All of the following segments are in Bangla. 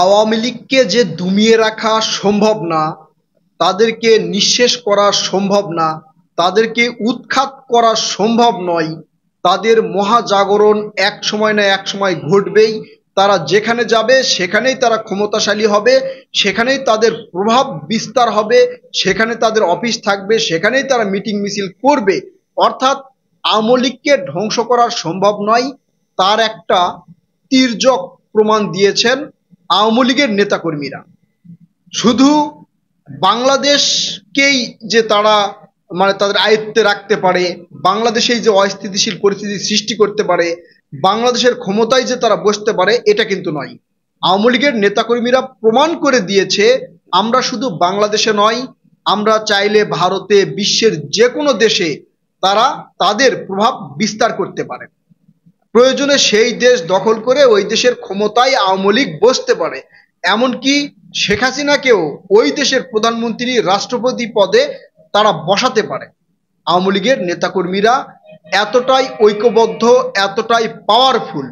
আওয়ামী লীগকে যে দমিয়ে রাখা সম্ভব না, তাদেরকে নিঃশেষ করা সম্ভব না, তাদেরকে উৎখাত করা সম্ভব নয়, তাদের মহাজাগরণ এক সময় না এক সময় ঘটবেই। তারা যেখানে যাবে সেখানেই তারা ক্ষমতাশালী হবে, সেখানেই তাদের প্রভাব বিস্তার হবে, সেখানে তাদের অফিস থাকবে, সেখানেই তারা মিটিং মিছিল করবে। অর্থাৎ আওয়ামী লীগকে ধ্বংস করা সম্ভব নয়, তার একটা তির্যক প্রমাণ দিয়েছেন আওয়ামী লীগের নেতাকর্মীরা। শুধু বাংলাদেশকেই যে তারা তাদের আয়ত্তে রাখতে পারে, বাংলাদেশেই যে অস্থিতিশীল পরিস্থিতি সৃষ্টি করতে পারে, বাংলাদেশের ক্ষমতায় যে তারা বসতে পারে, এটা কিন্তু নয়। আওয়ামী লীগের নেতাকর্মীরা প্রমাণ করে দিয়েছে আমরা শুধু বাংলাদেশে নয়, আমরা চাইলে ভারতে, বিশ্বের যে কোনো দেশে তারা তাদের প্রভাব বিস্তার করতে পারে। প্রয়োজনে সেই দেশ দখল করে ওই দেশের ক্ষমতায় আওয়ামী লীগ বসতে পারে। এমনকি শেখ হাসিনাকেও ওই দেশের প্রধানমন্ত্রী, রাষ্ট্রপতি পদে তারা বসাতে পারে। আওয়ামী লীগের নেতাকর্মীরা এতটাই ঐক্যবদ্ধ, এতটাই পাওয়ারফুল।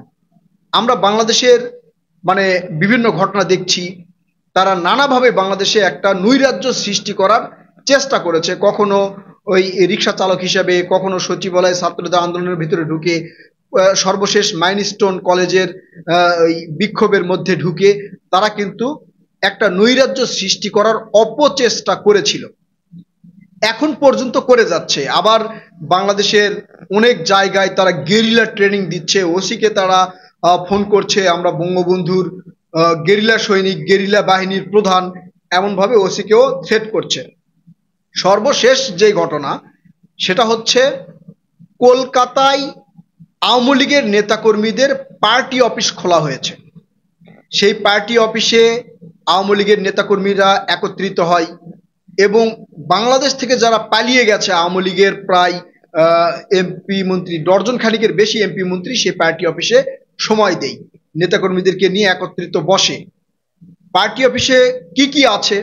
আমরা বাংলাদেশের বিভিন্ন ঘটনা দেখছি, তারা নানাভাবে বাংলাদেশে একটা নৈরাজ্য সৃষ্টি করার চেষ্টা করেছে। কখনো ওই রিক্সা চালক হিসেবে, কখনো সচিবালয় ছাত্রদের আন্দোলনের ভিতরে ঢুকে, সর্বশেষ মাইলস্টোন কলেজের ওই বিক্ষোভের মধ্যে ঢুকে তারা কিন্তু একটা নৈরাজ্য সৃষ্টি করার অপচেষ্টা করেছিল, এখন পর্যন্ত করে যাচ্ছে। আবার বাংলাদেশের অনেক জায়গায় তারা গেরিলা ট্রেনিং দিচ্ছে, ওসিকে তারা ফোন করছে আমরা বঙ্গবন্ধুর গেরিলা সৈনিক, গেরিলা বাহিনীর প্রধান, এমনভাবে ওসিকেও থ্রেট করছে। সর্বশেষ যে ঘটনা সেটা হচ্ছে কলকাতায় আওয়ামী লীগের নেতাকর্মীদের পার্টি অফিস খোলা হয়েছে। সেই পার্টি অফিসে আওয়ামী লীগের নেতাকর্মীরা একত্রিত হয় এবং বাংলাদেশ থেকে যারা পালিয়ে গেছে আওয়ামী লীগের প্রায় এমপি মন্ত্রী, ডর্জন খানিকের বেশি এমপি মন্ত্রী সেই পার্টি অফিসে সময় দেয়, নেতাকর্মীদেরকে নিয়ে একত্রিত বসে। পার্টি অফিসে কি কি আছে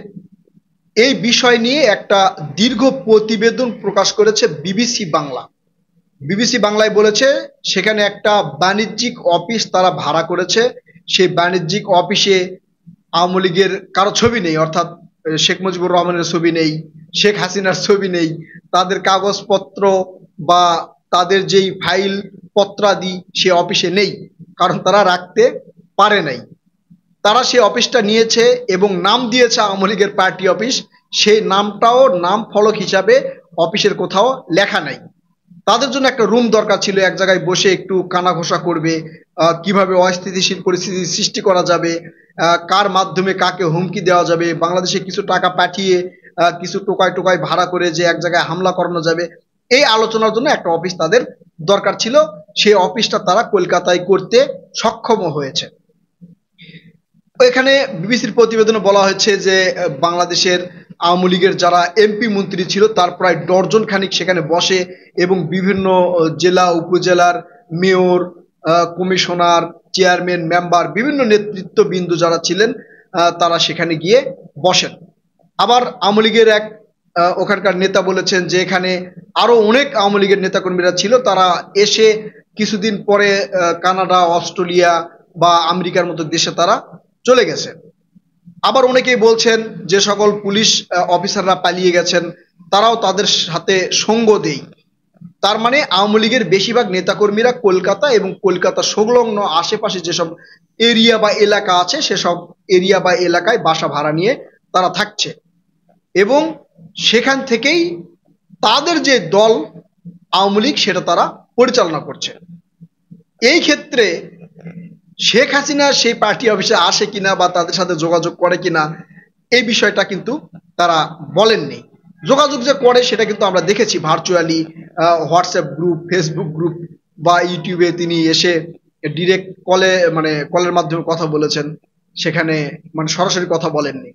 এই বিষয় নিয়ে একটা দীর্ঘ প্রতিবেদন প্রকাশ করেছে বিবিসি বাংলা। বিবিসি বাংলায় বলেছে সেখানে একটা বাণিজ্যিক অফিস তারা ভাড়া করেছে। সেই বাণিজ্যিক অফিসে আওয়ামী লীগের কারো ছবি নেই, অর্থাৎ শেখ মুজিবুর রহমানের ছবি নেই, শেখ হাসিনার ছবি নেই, তাদের কাগজপত্র বা তাদের যেই ফাইল পত্রাদি সে অফিসে নেই, কারণ তারা রাখতে পারে নাই। তারা সেই অফিসটা নিয়েছে এবং নাম দিয়েছে আওয়ামী লীগের পার্টি অফিস। সেই নামটাও নাম ফলক হিসাবে অফিসের কোথাও লেখা নাই। তাদের জন্য একটা রুম দরকার ছিল, এক জায়গায় বসে একটু কানা ঘষা করবে, কিভাবে অস্থিতিশীল পরিস্থিতি সৃষ্টি করা যাবে, কার মাধ্যমে কাকে হুমকি দেওয়া যাবে, বাংলাদেশে কিছু টাকা পাঠিয়ে কিছু টোকায় টোকায় ভাড়া করে যে এক জায়গায় হামলা করানো যাবে, এই আলোচনার জন্য একটা অফিস তাদের দরকার ছিল। সেই অফিসটা তারা কলকাতায় করতে সক্ষম হয়েছে। এখানে বিবিসির প্রতিবেদনে বলা হয়েছে যে বাংলাদেশের আওয়ামী লীগের যারা এমপি মন্ত্রী ছিল তার প্রায় ডর্জন খানিক সেখানে বসে এবং বিভিন্ন জেলা উপজেলার মেয়র, কমিশনার, চেয়ারম্যান, মেম্বার, বিভিন্ন নেতৃত্ববৃন্দ যারা ছিলেন তারা সেখানে গিয়ে বসেন। আবার আওয়ামী লীগের এক ওখানকার নেতা বলেছেন যে এখানে আরো অনেক আওয়ামী লীগের নেতাকর্মীরা ছিল, তারা এসে কিছুদিন পরে কানাডা, অস্ট্রেলিয়া বা আমেরিকার মতো দেশে তারা চলে গেছে। আবার অনেকেই বলছেন যে সকল পুলিশ অফিসাররা পালিয়ে গেছেন তারাও তাদের সাথে সঙ্গ দেয়। তার মানে আওয়ামী লীগের বেশিরভাগ নেতাকর্মীরা কলকাতা এবং কলকাতা সংলগ্ন আশেপাশে যেসব এরিয়া বা এলাকা আছে সেসব এরিয়া বা এলাকায় বাসা ভাড়া নিয়ে তারা থাকছে এবং সেখান থেকেই তাদের যে দল আওয়ামী লীগ সেটা তারা পরিচালনা করছে। এই ক্ষেত্রে শেখ হাসিনা সেই পার্টি অফিসে আসে কিনা বা তাদের সাথে যোগাযোগ করে কিনা এই বিষয়টা কিন্তু তারা বলেননি। যোগাযোগ যে করে সেটা কিন্তু আমরা দেখেছি virtually, WhatsApp group, Facebook group বা ইউটিউবে তিনি এসে ডিরেক্ট কলের মাধ্যমে কথা বলেছেন, সেখানে সরাসরি কথা বলেননি।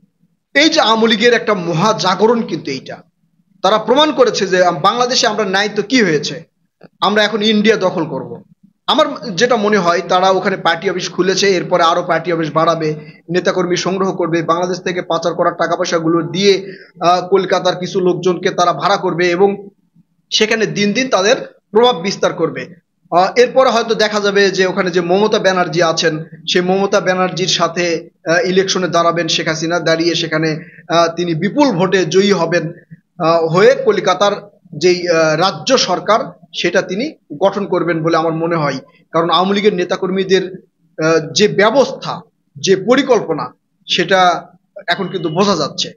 এই যে আওয়ামী লীগের একটা মহা জাগরণ, কিন্তু এইটা তারা প্রমাণ করেছে যে বাংলাদেশে আমরা নাই তো কি হয়েছে, আমরা এখন ইন্ডিয়া দখল করব। আমার যেটা মনে হয় তারা ওখানে পার্টি অফিস খুলেছে, এরপরে আরো পার্টি অফিস বাড়াবে, নেতাকর্মী সংগ্রহ করবে, বাংলাদেশ থেকে পাচার করার টাকা পয়সাগুলো দিয়ে কলকাতার কিছু লোকজনকে তারা ভাড়া করবে এবং সেখানে দিন দিন তাদের প্রভাব বিস্তার করবে। এরপরে হয়তো দেখা যাবে যে ওখানে যে মমতা ব্যানার্জি আছেন, সেই মমতা ব্যানার্জির সাথে ইলেকশনে দাঁড়াবেন শেখ হাসিনা, দাঁড়িয়ে সেখানে তিনি বিপুল ভোটে জয়ী হবেন, হয়ে কলকাতার যেই রাজ্য সরকার সেটা তিনি গঠন করবেন বলে আমার মনে হয়। কারণ আওয়ামী লীগের নেতাকর্মীদের যে ব্যবস্থা, যে পরিকল্পনা, সেটা এখন কিন্তু বোঝা যাচ্ছে।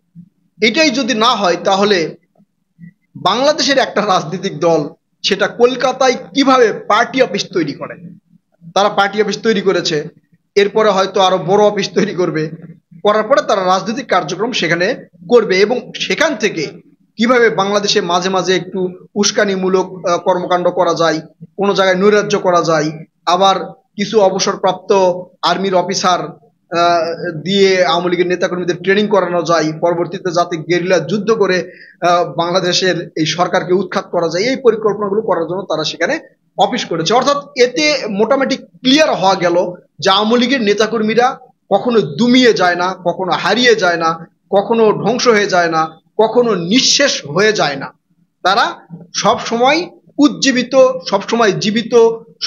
এটাই যদি না হয় তাহলে বাংলাদেশের একটা রাজনৈতিক দল সেটা কলকাতায় কিভাবে পার্টি অফিস তৈরি করে। তারা পার্টি অফিস তৈরি করেছে, এরপরে হয়তো আরো বড় অফিস তৈরি করবে, করার পরে তারা রাজনৈতিক কার্যক্রম সেখানে করবে, এবং সেখান থেকে কিভাবে বাংলাদেশে মাঝে মাঝে একটু উস্কানিমূলক কর্মকাণ্ড করা যায়, কোনো জায়গায় নৈরাজ্য করা যায়, আবার কিছু অবসরপ্রাপ্ত আর্মির অফিসার দিয়ে আওয়ামী লীগের নেতাকর্মীদের ট্রেনিং করানো যায়, পরবর্তীতে যাতে গেরিলা যুদ্ধ করে বাংলাদেশের এই সরকারকে উৎখাত করা যায়, এই পরিকল্পনাগুলো করার জন্য তারা সেখানে অফিস করেছে। অর্থাৎ এতে মোটামুটি ক্লিয়ার হওয়া গেল যে আওয়ামী লীগের নেতাকর্মীরা কখনো দুমিয়ে যায় না, কখনো হারিয়ে যায় না, কখনো ধ্বংস হয়ে যায় না, কখনো নিঃশেষ হয়ে যায় না। তারা সব সময় উজ্জীবিত, সব সময় জীবিত,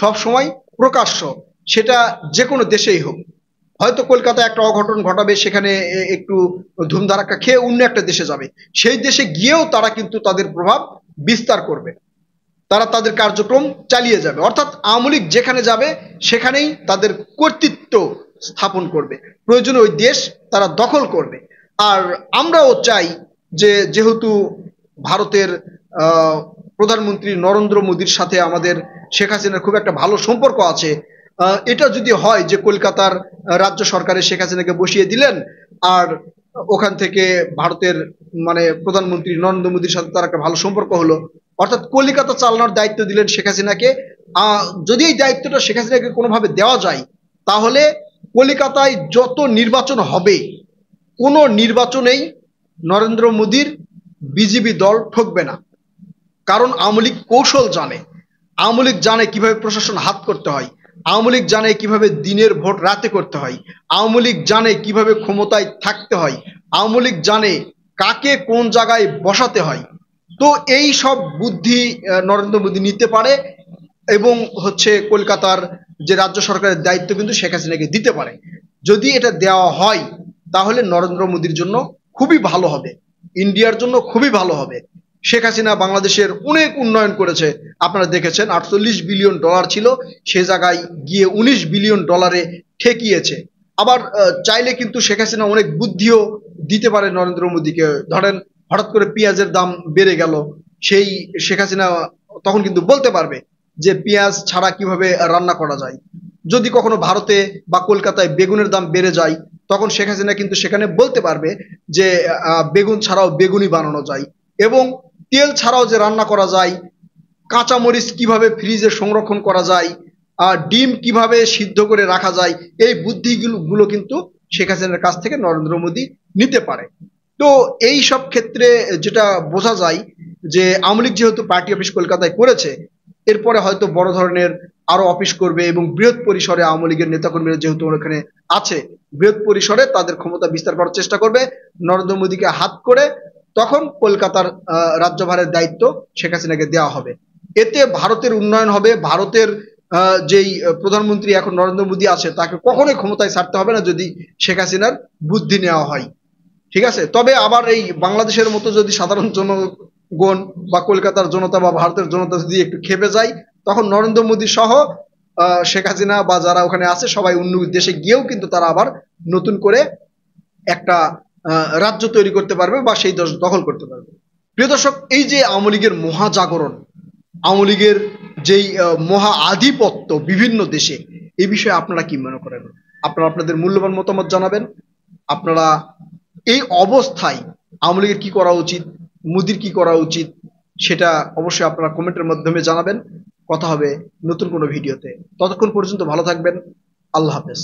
সব সময় প্রকাশ্য, সেটা যে কোনো দেশেই হোক। হয়তো কলকাতায় একটা অঘটন ঘটাবে, সেখানে একটু ধুমধারাক্কা খেয়ে অন্য একটা দেশে যাবে, সেই দেশে গিয়েও তারা কিন্তু তাদের প্রভাব বিস্তার করবে, তারা তাদের কার্যক্রম চালিয়ে যাবে। অর্থাৎ আওয়ামী লীগ যেখানে যাবে সেখানেই তাদের কর্তৃত্ব স্থাপন করবে, প্রয়োজনে ওই দেশ তারা দখল করবে। আর আমরাও চাই যে যেহেতু ভারতের প্রধানমন্ত্রী নরেন্দ্র মোদীর সাথে আমাদের শেখ হাসিনার খুব একটা ভালো সম্পর্ক আছে, এটা যদি হয় যে কলকাতার রাজ্য সরকারে শেখ হাসিনাকে বসিয়ে দিলেন, আর ওখান থেকে ভারতের মানে প্রধানমন্ত্রী নরেন্দ্র মোদীর সাথে তার একটা ভালো সম্পর্ক হলো, অর্থাৎ কলিকাতা চালানোর দায়িত্ব দিলেন শেখ হাসিনাকে। যদি এই দায়িত্বটা শেখ হাসিনাকে কোনোভাবে দেওয়া যায়, তাহলে কলিকাতায় যত নির্বাচন হবে, কোনো নির্বাচনেই নরেন্দ্র মোদীর বিজেপি দল ঠকবে না। কারণ আওয়ামী লীগ কৌশল জানে, আওয়ামী লীগ জানে কিভাবে প্রশাসন হাত করতে হয়, আওয়ামী লীগ জানে কিভাবে দিনের ভোট রাতে করতে হয়, আওয়ামী লীগ জানে কিভাবে ক্ষমতায় থাকতে হয়, আওয়ামী লীগ জানে কাকে কোন জায়গায় বসাতে হয়। তো এই সব বুদ্ধি নরেন্দ্র মোদী নিতে পারে, এবং হচ্ছে কলকাতার যে রাজ্য সরকারের দায়িত্ব কিন্তু শেখ হাসিনাকে দিতে পারে। যদি এটা দেওয়া হয় তাহলে নরেন্দ্র মোদীর জন্য খুবই ভালো হবে, ইন্ডিয়ার জন্য খুবই ভালো হবে। শেখ হাসিনা বাংলাদেশের অনেক উন্নয়ন করেছে, আপনারা দেখেছেন 48 বিলিয়ন ডলার ছিল, সে জায়গায় গিয়ে 19 বিলিয়ন ডলারে ঠেকিয়েছে। আবার চাইলে কিন্তু শেখ হাসিনা অনেক বুদ্ধিও দিতে পারে নরেন্দ্র মোদীকে। ধরেন হঠাৎ করে পেঁয়াজের দাম বেড়ে গেল, সেই শেখ হাসিনা তখন কিন্তু বলতে পারবে যে পেঁয়াজ ছাড়া কিভাবে রান্না করা যায়। যদি কখনো ভারতে বা কলকাতায় বেগুনের দাম বেড়ে যায়, তখন শেখ হাসিনা কিন্তু সেখানে বলতে পারবে যে বেগুন ছাড়াও বেগুনি বানানো যায়, এবং তেল ছাড়াও যে রান্না করা যায়, কাঁচামরিচ কিভাবে ফ্রিজে সংরক্ষণ করা যায়, আর ডিম কিভাবে সিদ্ধ করে রাখা যায়, এই বুদ্ধিগুলো কিন্তু শেখ হাসিনার কাছ থেকে নরেন্দ্র মোদী নিতে পারে। তো এই সব ক্ষেত্রে যেটা বোঝা যায় যে আওয়ামী লীগ যেহেতু পার্টি অফিস কলকাতায় করেছে, এরপরে হয়তো বড় ধরনের আরো অফিস করবে, এবং বৃহৎ পরিসরে আওয়ামী লীগের নেতাকর্মীরা যেহেতু ওখানে আছে, বৃহৎ পরিসরে তাদের ক্ষমতা বিস্তার করার চেষ্টা করবে নরেন্দ্র মোদীকে হাত করে। তখন কলকাতার রাজ্যভারের দায়িত্ব শেখ হাসিনাকে দেওয়া হবে। এতে ভারতের উন্নয়ন হবে। ভারতের যেই প্রধানমন্ত্রী এখন নরেন্দ্র মোদী আছে, তাকে কখনোই ক্ষমতায় ছাড়তে হবে না যদি শেখ হাসিনার বুদ্ধি নেওয়া হয়। ঠিক আছে, তবে আবার এই বাংলাদেশের মতো যদি সাধারণ জনগণ বা কলকাতার জনতা বা ভারতের জনতা যদি একটু খেপে যায়, তখন নরেন্দ্র মোদী সহ শেখ হাসিনা বা যারা ওখানে আছে সবাই অন্য দেশে গিয়েও কিন্তু তারা আবার নতুন করে একটা রাজ্য তৈরি করতে পারবে বা সেই দেশ দখল করতে পারবে। প্রিয় দর্শক, এই যে আওয়ামী লীগের মহাজাগরণ, আওয়ামী লীগের যেই মহা আধিপত্য বিভিন্ন দেশে, এই বিষয়ে আপনারা কি মনে করেন? আপনারা আপনাদের মূল্যবান মতামত জানাবেন। আপনারা এই অবস্থায় আওয়ামী লীগের কি করা উচিত, মোদির কি করা উচিত, সেটা অবশ্যই আপনারা কমেন্টের মাধ্যমে জানাবেন। কথা হবে নতুন কোনো ভিডিওতে। ততক্ষণ পর্যন্ত ভালো থাকবেন। আল্লাহ হাফেজ।